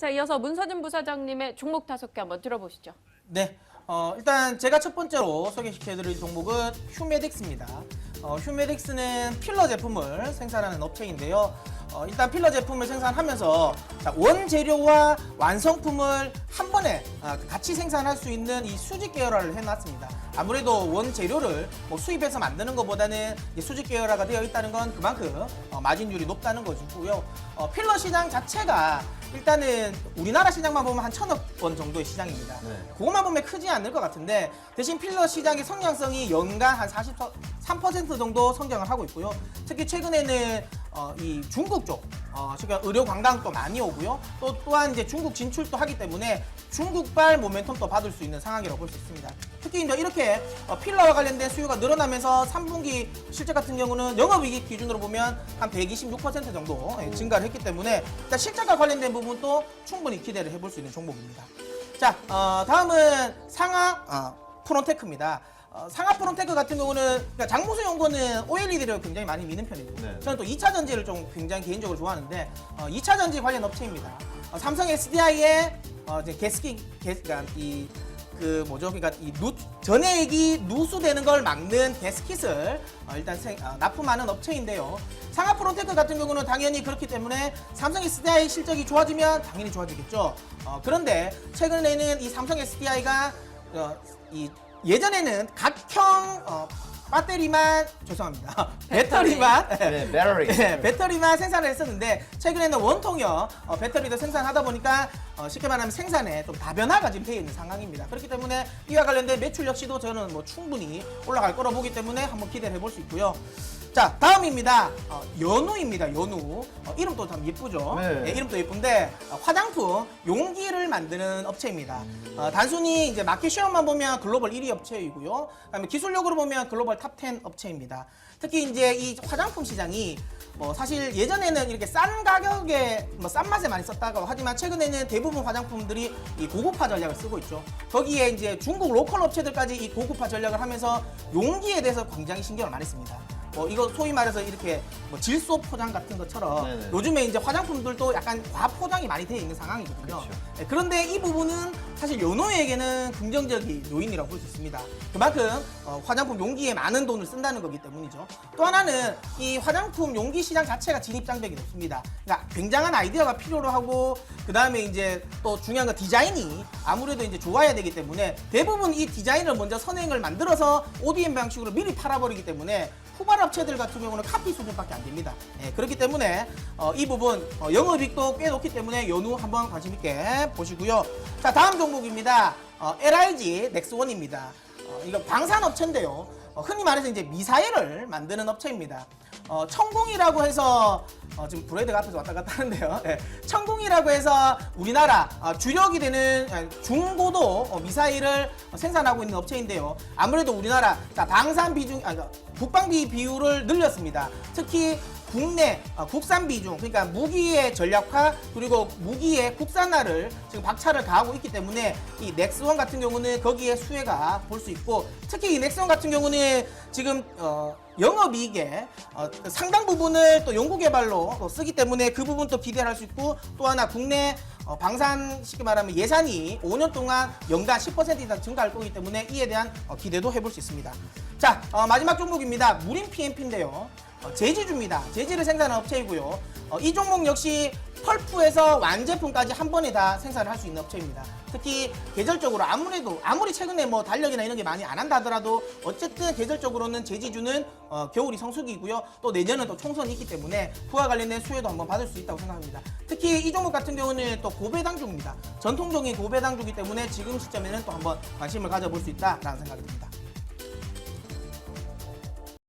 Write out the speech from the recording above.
자, 이어서 문서준 부사장님의 종목 5개 한번 들어보시죠. 네, 일단 제가 첫 번째로 소개시켜드릴 종목은 휴메딕스입니다. 휴메딕스는 필러 제품을 생산하는 업체인데요. 일단 필러 제품을 생산하면서 원재료와 완성품을 한 번에 같이 생산할 수 있는 이 수직 계열화를 해놨습니다. 아무래도 원재료를 수입해서 만드는 것보다는 수직 계열화가 되어 있다는 건 그만큼 마진율이 높다는 것이고요. 필러 시장 자체가 일단은 우리나라 시장만 보면 한 1,000억 원 정도의 시장입니다. 네. 그것만 보면 크지 않을 것 같은데 대신 필러 시장의 성장성이 연간 한 43% 정도 성장을 하고 있고요. 특히 최근에는 이 중국 쪽, 지금 의료 관광도 많이 오고요. 또한 이제 중국 진출도 하기 때문에 중국발 모멘텀도 받을 수 있는 상황이라고 볼 수 있습니다. 특히 이제 이렇게 필러와 관련된 수요가 늘어나면서 3분기 실적 같은 경우는 영업이익 기준으로 보면 한 126% 정도 증가를 했기 때문에 일단 실적과 관련된 부분도 충분히 기대를 해볼 수 있는 종목입니다. 자, 다음은 상하 프론테크입니다. 상하 프론테크 같은 경우는 그러니까 장무수 연구는 OLED를 굉장히 많이 미는 편이고 네. 저는 또 2차 전지를 좀 굉장히 개인적으로 좋아하는데 2차 전지 관련 업체입니다. 삼성 SDI의 그러니까 그러니까 이 전해액이 누수되는 걸 막는 게스킷을 일단 납품하는 업체인데요. 상하 프론테크 같은 경우는 당연히 그렇기 때문에 삼성 SDI 실적이 좋아지면 당연히 좋아지겠죠. 그런데 최근에는 이 삼성 SDI가 예전에는 각형 배터리만 배터리만 네, 배터리. 네, 배터리만 생산을 했었는데 최근에는 원통형 배터리도 생산하다 보니까 쉽게 말하면 생산에 좀 다변화가 지금 되어 있는 상황입니다. 그렇기 때문에 이와 관련된 매출 역시도 저는 충분히 올라갈 거라 보기 때문에 한번 기대를 해볼 수 있고요. 자, 다음입니다. 연우입니다. 연우. 이름도 참 예쁘죠? 네. 네, 이름도 예쁜데 화장품 용기를 만드는 업체입니다. 단순히 이제 마켓 쉐어만 보면 글로벌 1위 업체이고요. 그다음에 기술력으로 보면 글로벌 탑 10 업체입니다. 특히 이제 이 화장품 시장이 사실 예전에는 이렇게 싼 가격에 싼 맛에 많이 썼다고 하지만 최근에는 대부분 화장품들이 이 고급화 전략을 쓰고 있죠. 거기에 이제 중국 로컬 업체들까지 이 고급화 전략을 하면서 용기에 대해서 굉장히 신경을 많이 씁니다. 이거 소위 말해서 이렇게 질소 포장 같은 것처럼 네네. 요즘에 이제 화장품들도 약간 과포장이 많이 되어 있는 상황이거든요. 그렇죠. 네, 그런데 이 부분은 사실 연호에게는 긍정적인 요인이라고 볼 수 있습니다. 그만큼 화장품 용기에 많은 돈을 쓴다는 거기 때문이죠. 또 하나는 이 화장품 용기 시장 자체가 진입 장벽이 높습니다. 그러니까 굉장한 아이디어가 필요로 하고 그 다음에 이제 또 중요한 건 디자인이 아무래도 이제 좋아야 되기 때문에 대부분 이 디자인을 먼저 선행을 만들어서 ODM 방식으로 미리 팔아버리기 때문에 후발 업체들 같은 경우는 카피 수준밖에 안 됩니다. 그렇기 때문에 이 부분 영업이익도 꽤 높기 때문에 연우 한번 관심 있게 보시고요. 자, 다음 종목입니다. LIG 넥스원입니다. 이거 방산 업체인데요. 흔히 말해서 이제 미사일을 만드는 업체입니다. 천공이라고 해서 지금 브레이드가 앞에서 왔다 갔다 하는데요. 네. 천공이라고 해서 우리나라 주력이 되는 중고도 미사일을 생산하고 있는 업체인데요. 아무래도 우리나라 방산 비중, 국방비 비율을 늘렸습니다. 특히 국내 국산 비중, 그러니까 무기의 전략화 그리고 무기의 국산화를 지금 박차를 가하고 있기 때문에 이 넥스원 같은 경우는 거기에 수혜가 볼 수 있고 특히 이 넥스원 같은 경우는 지금 영업이익의 상당 부분을 또 연구개발로 또 쓰기 때문에 그 부분도 기대를 할 수 있고 또 하나 국내 방산 쉽게 말하면 예산이 5년 동안 연간 10% 이상 증가할 거기 때문에 이에 대한 기대도 해볼 수 있습니다. 자, 마지막 종목입니다. 무림 PMP인데요. 제지주입니다. 제지를 생산하는 업체이고요. 이 종목 역시 펄프에서 완제품까지 한 번에 다 생산을 할 수 있는 업체입니다. 특히 계절적으로 아무리 최근에 달력이나 이런 게 많이 안 한다 하더라도 어쨌든 계절적으로는 제지주는 겨울이 성수기이고요. 또 내년은 또 총선이 있기 때문에 그와 관련된 수혜도 한번 받을 수 있다고 생각합니다. 특히 이 종목 같은 경우는 또 고배당주입니다. 전통적인 고배당주이기 때문에 지금 시점에는 또 한번 관심을 가져볼 수 있다라는 생각이 듭니다.